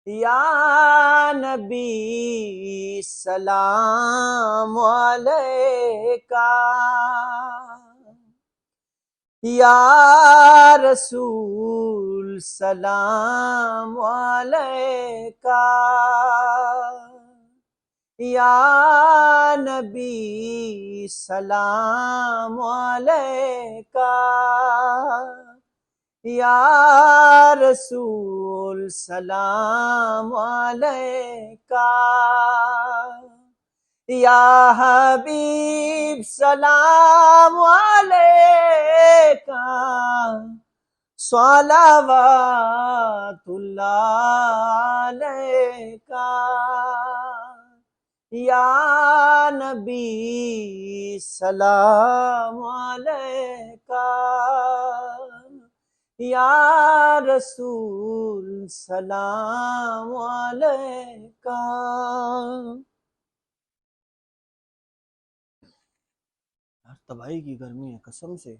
یا نبی سلام علیکہ، یا رسول سلام علیکہ، یا نبی سلام علیکہ، یا رسول سلام علیکہ، یا حبیب سلام علیکہ، صلوات اللہ علیکہ، یا نبی سلام علیکہ، یا رسول سلام علیکہ۔ تباہی کی گرمی ہے قسم سے۔